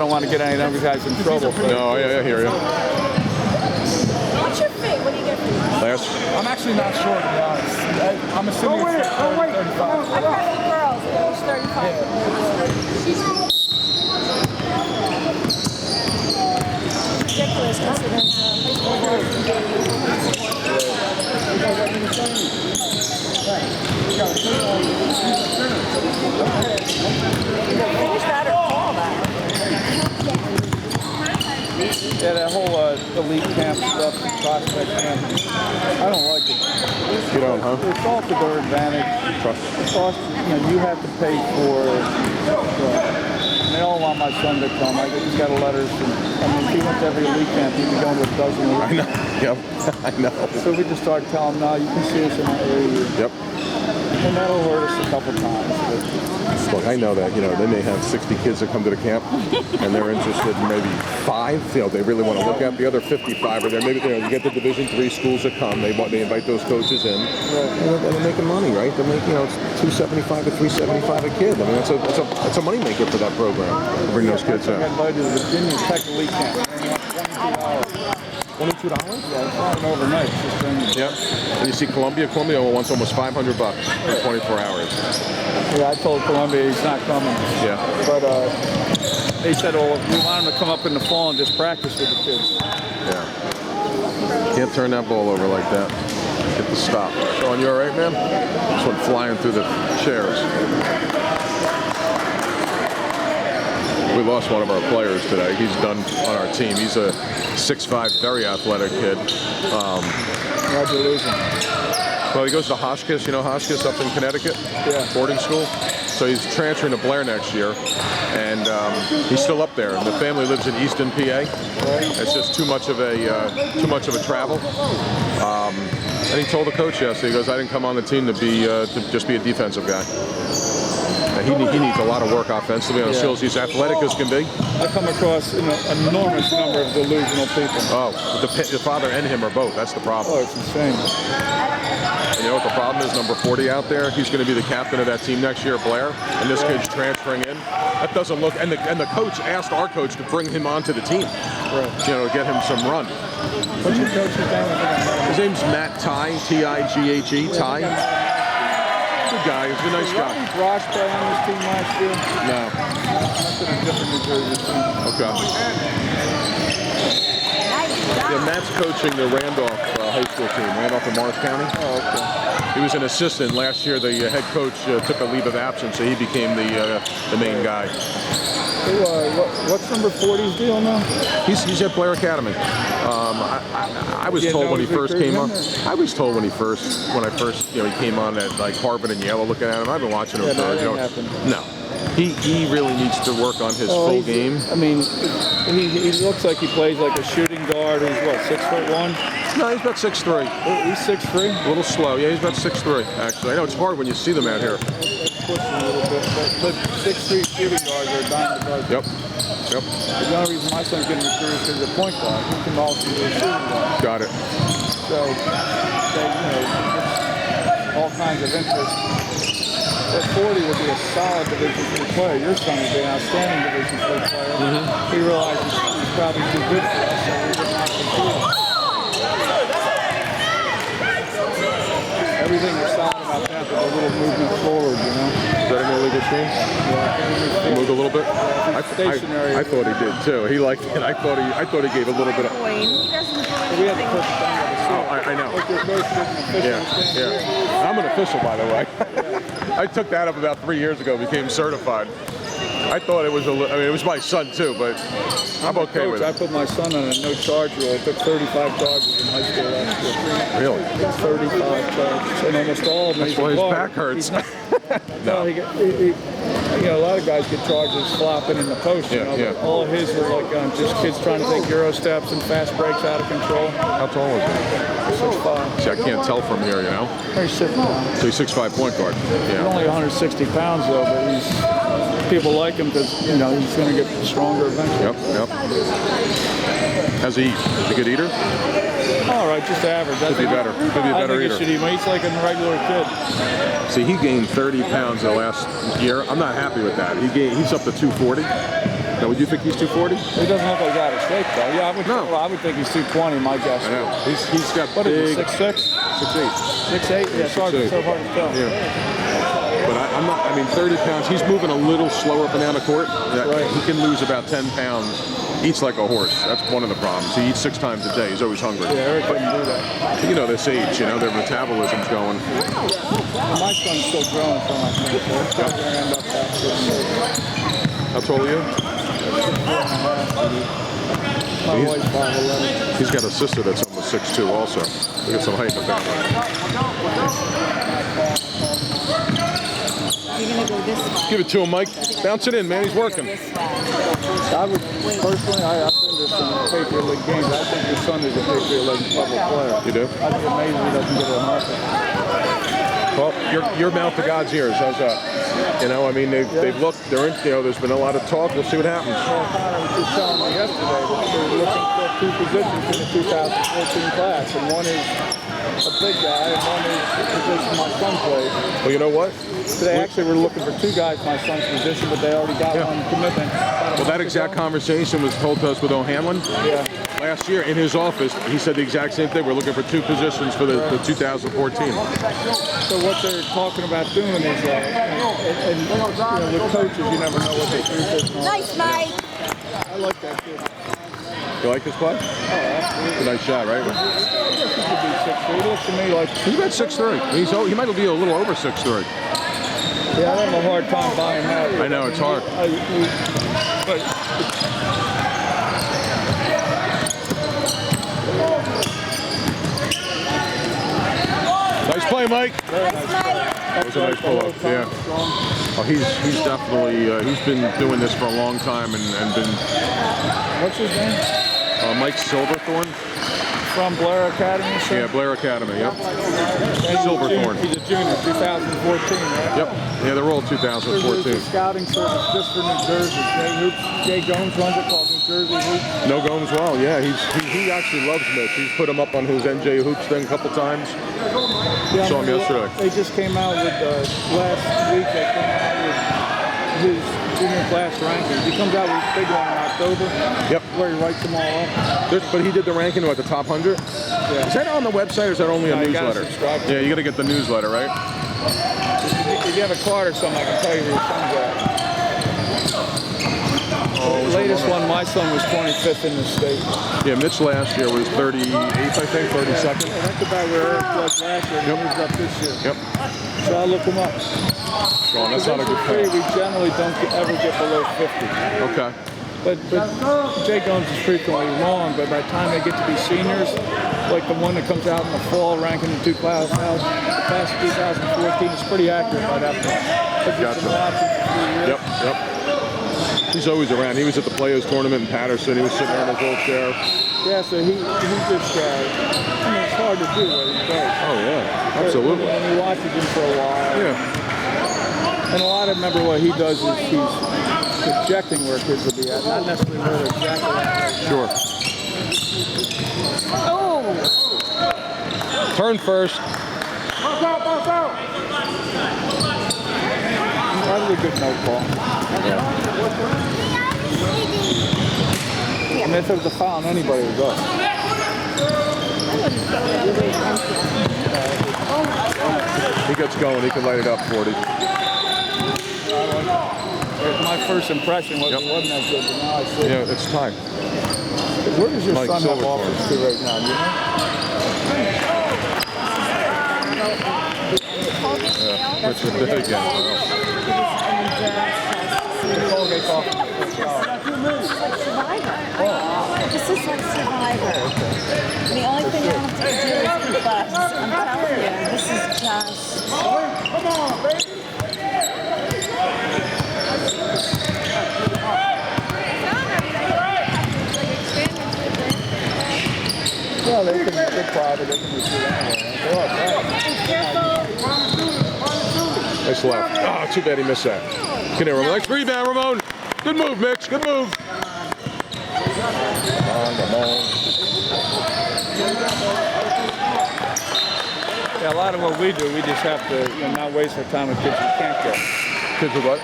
I don't want to get any of them guys in trouble. No, I hear you. What's your fee? What do you get for yours? Last. I'm actually not sure, to be honest. I'm assuming it's 35. I've heard for girls, age 35. Ridiculous considering finish that or call that. Yeah, that whole elite camp stuff, prospect camp, I don't like it. You don't, huh? It's all to their advantage. It costs, you have to pay for it. And they all want my son to come. I just got a letter from, if he went to every elite camp, he'd be going to a dozen elite I know. Yep. I know. So we just started telling them, no, you can see us in that area. Yep. And that'll hurt us a couple times. Look, I know that, they may have 60 kids that come to the camp, and they're interested in maybe 5, they really want to look at. The other 55 are there. Maybe, you get the Division III schools that come. They invite those coaches in, and they're making money, right? They're making, it's $275 to $375 a kid. I mean, that's a money maker for that program to bring those kids in. I got invited to the Virginia Tech Elite Camp. $22? Yeah, it's not an overnight. Yep. And you see Columbia wants almost $500 for 24 hours. Yeah, I told Columbia he's not coming. Yeah. But they said, we want him to come up in the fall and just practice with the kids. Yeah. Can't turn that ball over like that. Get the stop. Sean, you all right, man? This one flying through the chairs. We lost one of our players today. He's done on our team. He's a 6'5", very athletic kid. Why'd you lose him? Well, he goes to Hotchkiss. You know Hotchkiss up in Connecticut? Yeah. Boarding school. So he's transferring to Blair next year, and he's still up there. And the family lives in Easton, PA. Right. It's just too much of a travel. And he told the coach yesterday, he goes, I didn't come on the team to just be a defensive guy. He needs a lot of work offensively on his skills. He's athletic as can be. I come across an enormous number of delusional people. Oh, the father and him are both. That's the problem. Oh, it's insane. And you know what the problem is? Number 40 out there. He's going to be the captain of that team next year, Blair. And this kid's transferring in. That doesn't look. And the coach asked our coach to bring him onto the team. Right. To get him some run. What's your coach's name? His name's Matt Tighe, T-I-G-H-E, Tighe. Good guy. He's a nice guy. Was Ross play on this team last year? No. That's in a different New Jersey team. Okay. Yeah, Matt's coaching the Randolph high school team, Randolph in Morris County. Oh, okay. He was an assistant. Last year, the head coach took a leave of absence, so he became the main guy. So, what's number 40's deal now? He's at Blair Academy. I was told when he first came on. I was told when I first he came on at like Harvard and Yale looking at him. I've been watching him for no. He really needs to work on his full game. I mean, he looks like he plays like a shooting guard. He's what, 6'1"? No, he's about 6'3". He's 6'3"? A little slow. Yeah, he's about 6'3", actually. I know it's hard when you see them out here. Pushing a little bit, but 6'3" shooting guards are a dime a dozen. Yep. The only reason my son's getting recruited is because of the point guard. He can also do a shooting guard. Got it. So, all kinds of interest. That 40 would be a solid Division III player. Your son would be an outstanding Division III player. He realizes he's probably too good for us, so we didn't have to compete. Everything was solid about that, but a little movement forward, Is that an illegal stream? Yeah. He moved a little bit? Stationary. I thought he did too. He liked it. I thought he gave a little bit of... He doesn't do We had the anything. perfect thing with the I know. Like your coach didn't officially Yeah. I'm an official, by the way. I took that up about 3 years ago, became certified. I thought it was it was my son too, but I'm okay with it. I put my son on a no-charge rule. I took 35 charges in high school last year. Really? 35 charges, and almost all of them. That's why his back hurts. No, a lot of guys get charges flopping in the post. But all of his were like just kids trying to take Euro steps and fast breaks out of control. How tall is he? 6'5". See, I can't tell from here, Very simple. So he's 6'5" point guard. He's Yeah. only 160 pounds though, but people like him because he's going to get stronger eventually. Yep. How's he eat? Is he a good eater? All right, just average. Could be better. Could be a better eater. He eats like a regular kid. See, he gained 30 pounds the last year. I'm not happy with that. He's up to 240. Now, would you think he's 240? He doesn't look like out of shape though. Yeah, No. I would think he's 220. My guess. I know. He's got What is big. he? 6'6"? 6'8". 6'8"? Yeah, it's hard, 6'8". so hard to tell. Yeah. But I'm not. I mean, 30 pounds. He's moving a little slower up and down the court. Right. He can lose about 10 pounds. Eats like a horse. That's one of the problems. He eats 6 times a day. He's always hungry. Yeah, Eric couldn't do that. You know, this age, you know, their metabolism's going. Well, my son's still growing from my thing, so it's probably going to end up that good. How tall are you? My He's- wife's 5'11". He's got a sister that's almost 6'2" also. We got some height in the family. You're gonna go this way. Give it to him, Mike. Bounce it in, man. He's working. This way. I would personally, I've been to some Patriot League games. I think your son is a Patriot League level player. You do? I'd be amazed if he doesn't get a market. Well, your mouth to God's ears. How's that? You know, I mean, they've looked. They're in. You know, there's been a lot of talk. We'll see what happens. Well, Connor was just telling me yesterday that they're looking for 2 positions in the 2014 class, and one is a big guy, and one is the position my son plays. Well, you know what? They actually were looking for 2 guys my son's position, but they already got one commitment. Well, that exact conversation was told to us with O'Hanlon Yeah. last year in his office. He said the exact same thing. We're looking for 2 positions for the 2014. So what they're talking about doing is, and you know, with coaches, you never know what the truth is. and all Nice, that. Mike. I like that kid. You like this play? It's a nice shot, right? He could be 6'3". He looks to me like, He's about 6'3". He might be a little over 6'3". yeah, I have a hard time buying that. I know, it's hard. But Nice play, Mike. Nice, Mike. That was a nice pull-up. Yeah. Oh, he's definitely he's been doing this for a long time and been what's his name? Mike Silverthorne. From Blair Academy, sir? Yeah, Blair Academy. Yep. And Silverthorne. He's a junior, 2014, right? Yep. Yeah, they're all There's a 2014. scouting service just for New Jersey. Jay Jones runs it called New Jersey Hoops. No Gomes well. Yeah, he actually loves Mitch. He's put him up on his NJ Hoops thing a couple times. Yeah, Saw him yesterday. They just came out with, last week, they came out with his junior class rankings. He comes out with his big one in October. Yep. Where he writes them all up. But he did the ranking at the top 100. Yeah. Is that on the website or is that only a No, you gotta newsletter? subscribe to Yeah, you got to get the newsletter, right? If you have a card or something, I can tell you where your son's at. The latest one, my son was 25th in the state. Yeah, Mitch last year was 38th, I think, 32nd. Yeah, that's about where Eric was last year. He moved up this year. Yep. So I'll look him up. Sean, that's not a good Division III, pass. we generally don't ever get below 50. Okay. But Jay Gomes is frequently wrong, but by the time they get to be seniors, like the one that comes out in the fall ranking the 2 classes, now, the class of 2014 is pretty accurate by that point. Because it's been watching for 3 years. Yep, yep. He's always around. He was at the Players Tournament in Patterson. He was sitting there in his old chair. Yeah, so he just, I mean, it's hard to do what he does. Oh, yeah. Absolutely. When he watches him for a while. Yeah. And a lot of, remember what he does is he's projecting where kids will be at, not necessarily where they're exactly at. Sure. Oh. Turn first. That was a good no call. I mean, if it was a foul on anybody, it was us. He gets going. He can light it up 40. My first impression was it wasn't that good, but now I see. Yeah, it's time. Where does your Mike son have Silverthorne. offers to right now? Do you know? Yeah, Richard did it again. The Colgate's office. Survivor. This is like Survivor. The only thing I have to do is be bucks. I'm telling you, this is just. Come on, baby. Yeah, they're private. They can receive anyway. They're all private. Nice left. Ah, too bad he missed that. Get in, Ramon. Nice rebound, Ramon. Good move, Mitch. Good move. Yeah, a lot of what we do, we just have to not waste our time with kids we can't get. Kids with what?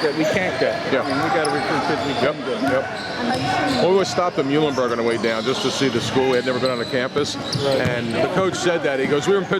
that we can't get. Yeah. I mean, we got to recruit kids we Yep, can get. yep. Well, we stopped in Muhlenberg on the way down just to see the school. We had never been on a campus. And the coach said that. He goes, we were in Pittsburgh